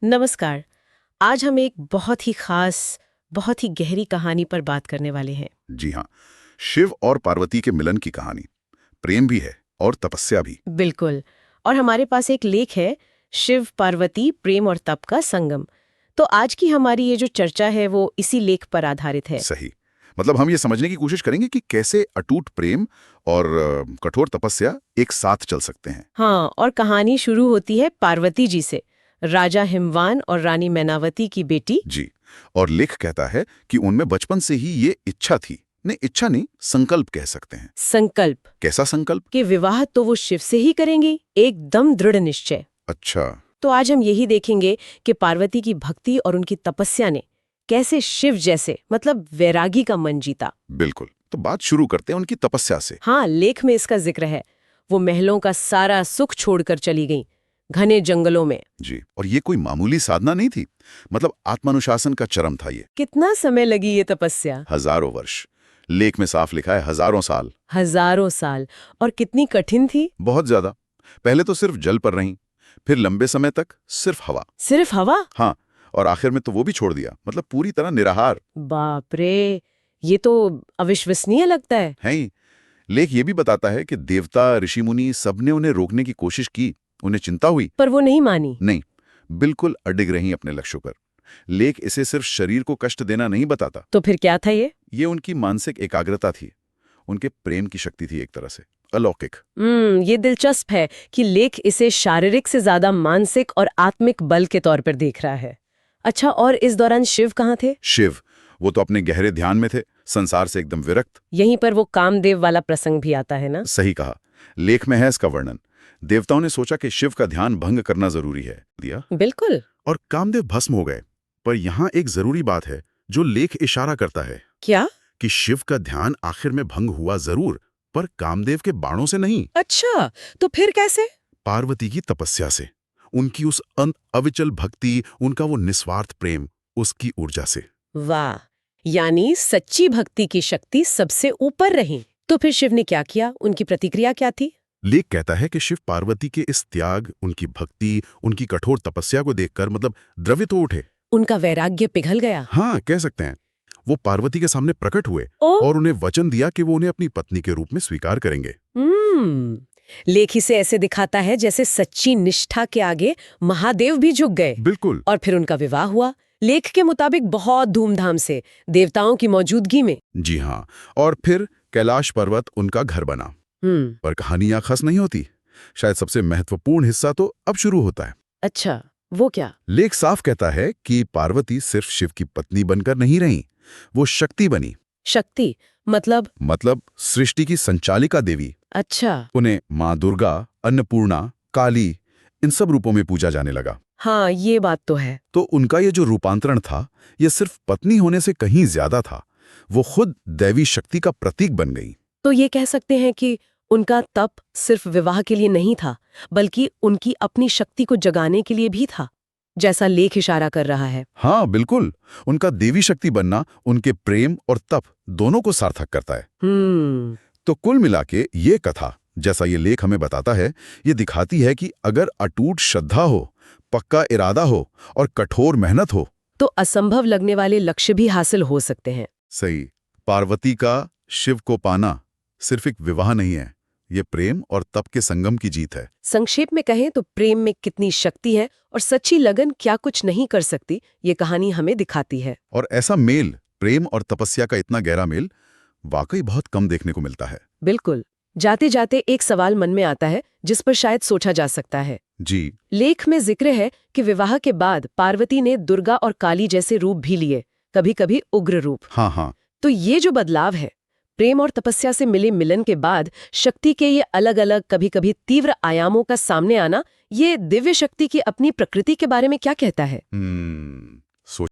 नमस्कार। आज हम एक बहुत ही खास, बहुत ही गहरी कहानी पर बात करने वाले हैं। जी हाँ, शिव और पार्वती के मिलन की कहानी। प्रेम भी है और तपस्या भी। बिल्कुल। और हमारे पास एक लेख है, शिव पार्वती प्रेम और तप का संगम। तो आज की हमारी ये जो चर्चा है वो इसी लेख पर आधारित है। सही। मतलब हम ये समझने की कोशिश करेंगे कि कैसे अटूट प्रेम और कठोर तपस्या एक साथ चल सकते हैं। हाँ, और कहानी शुरू होती है पार्वती जी से, राजा हिमवान और रानी मैनावती की बेटी। जी। और लेख कहता है कि उनमें बचपन से ही ये इच्छा थी। नहीं, इच्छा नहीं, संकल्प कह सकते हैं। संकल्प कैसा संकल्प? कि विवाह तो वो शिव से ही करेंगी, एकदम दृढ़ निश्चय। अच्छा। तो आज हम यही देखेंगे कि पार्वती की भक्ति और उनकी तपस्या ने कैसे शिव जैसे मतलब वैरागी का मन जीता। बिल्कुल। तो बात शुरू करते हैं उनकी तपस्या से। हाँ, लेख में इसका जिक्र है। वो महलों का सारा सुख छोड़कर चली गईं, घने जंगलों में। जी। और ये कोई मामूली साधना नहीं थी। मतलब आत्मानुशासन का चरम था ये। कितना समय लगी ये तपस्या? हजारों वर्ष। लेख में साफ लिखा है हजारों साल। हजारों साल। और कितनी कठिन थी? बहुत ज्यादा। पहले तो सिर्फ जल पर रहीं, फिर लंबे समय तक सिर्फ हवा। सिर्फ हवा? हाँ। और आखिर में तो वो भी छोड़ दिया, मतलब पूरी तरह निराहार। बाप रे, ये तो अविश्वसनीय लगता है ही लेख ये भी बताता है कि देवता, ऋषि मुनि सबने उन्हें रोकने की कोशिश की। उन्हें चिंता हुई। पर वो नहीं मानी। नहीं, बिल्कुल अडिग रहीं अपने लक्ष्यों पर। लेख इसे सिर्फ शरीर को कष्ट देना नहीं बताता। तो फिर क्या था ये? ये उनकी मानसिक एकाग्रता थी। उनके प्रेम की शक्ति थी, एक तरह से अलौकिक। ये दिलचस्प है कि लेख इसे शारीरिक से ज्यादा मानसिक और आत्मिक बल के तौर पर देख रहा है। अच्छा, और इस दौरान शिव कहाँ थे? शिव, वो तो अपने गहरे ध्यान में थे, संसार से एकदम विरक्त। यहीं पर वो कामदेव वाला प्रसंग भी आता है ना? सही कहा। लेख में है इसका वर्णन। देवताओं ने सोचा कि शिव का ध्यान भंग करना जरूरी है, दिया। बिल्कुल। और कामदेव भस्म हो गए। पर यहाँ एक जरूरी बात है जो लेख इशारा करता है। क्या? कि शिव का ध्यान आखिर में भंग हुआ जरूर, पर कामदेव के बाणों से नहीं। अच्छा, तो फिर कैसे? पार्वती की तपस्या से। उनकी उस अविचल भक्ति, उनका वो निस्वार्थ प्रेम, उसकी ऊर्जा से। वाह, यानी सच्ची भक्ति की शक्ति सबसे ऊपर रही। तो फिर शिव ने क्या किया? उनकी प्रतिक्रिया क्या थी? लेख कहता है कि शिव पार्वती के इस त्याग, उनकी भक्ति, उनकी कठोर तपस्या को देखकर मतलब द्रवित हो उठे। उनका वैराग्य पिघल गया। हाँ, कह सकते हैं। वो पार्वती के सामने प्रकट हुए और उन्हें वचन दिया कि वो उन्हें अपनी पत्नी के रूप में स्वीकार करेंगे। लेख इसे ऐसे दिखाता है जैसे सच्ची निष्ठा के आगे महादेव भी झुक गए। बिल्कुल। और फिर उनका विवाह हुआ, लेख के मुताबिक बहुत धूमधाम से, देवताओं की मौजूदगी में। जी हाँ। और फिर कैलाश पर्वत उनका घर बना। पर कहानी यहाँ खस नहीं होती। शायद सबसे महत्वपूर्ण हिस्सा तो अब शुरू होता है। अच्छा, वो क्या? लेख साफ कहता है कि पार्वती सिर्फ शिव की पत्नी बनकर नहीं रही, वो शक्ति बनी। शक्ति मतलब सृष्टि की संचालिका देवी। अच्छा। उन्हें माँ दुर्गा, अन्नपूर्णा, काली, इन सब रूपों में पूजा जाने लगा। हाँ, ये बात तो है। तो उनका ये जो रूपांतरण था, ये सिर्फ पत्नी होने से कहीं ज्यादा था। वो खुद दैवी शक्ति का प्रतीक बन गई। तो ये कह सकते हैं कि उनका तप सिर्फ विवाह के लिए नहीं था, बल्कि उनकी अपनी शक्ति को जगाने के लिए भी था, जैसा लेख इशारा कर रहा है। हाँ बिल्कुल। उनका देवी शक्ति बनना उनके प्रेम और तप दोनों को सार्थक करता है। तो कुल मिला के ये कथा, जैसा ये लेख हमें बताता है, ये दिखाती है कि अगर अटूट श्रद्धा हो, पक्का इरादा हो और कठोर मेहनत हो, तो असंभव लगने वाले लक्ष्य भी हासिल हो सकते हैं। सही। पार्वती का शिव को पाना सिर्फ एक विवाह नहीं है, ये प्रेम और तप के संगम की जीत है। संक्षेप में कहें तो प्रेम में कितनी शक्ति है और सच्ची लगन क्या कुछ नहीं कर सकती, ये कहानी हमें दिखाती है। और ऐसा मेल, प्रेम और तपस्या का इतना गहरा मेल वाकई बहुत कम देखने को मिलता है। बिल्कुल। जाते जाते एक सवाल मन में आता है जिस पर शायद सोचा जा सकता है। जी। लेख में जिक्र है कि विवाह के बाद पार्वती ने दुर्गा और काली जैसे रूप भी लिए, कभी कभी उग्र रूप। हाँ। तो ये जो बदलाव है, प्रेम और तपस्या से मिले मिलन के बाद शक्ति के ये अलग अलग, कभी कभी तीव्र आयामों का सामने आना, ये दिव्य शक्ति की अपनी प्रकृति के बारे में क्या कहता है?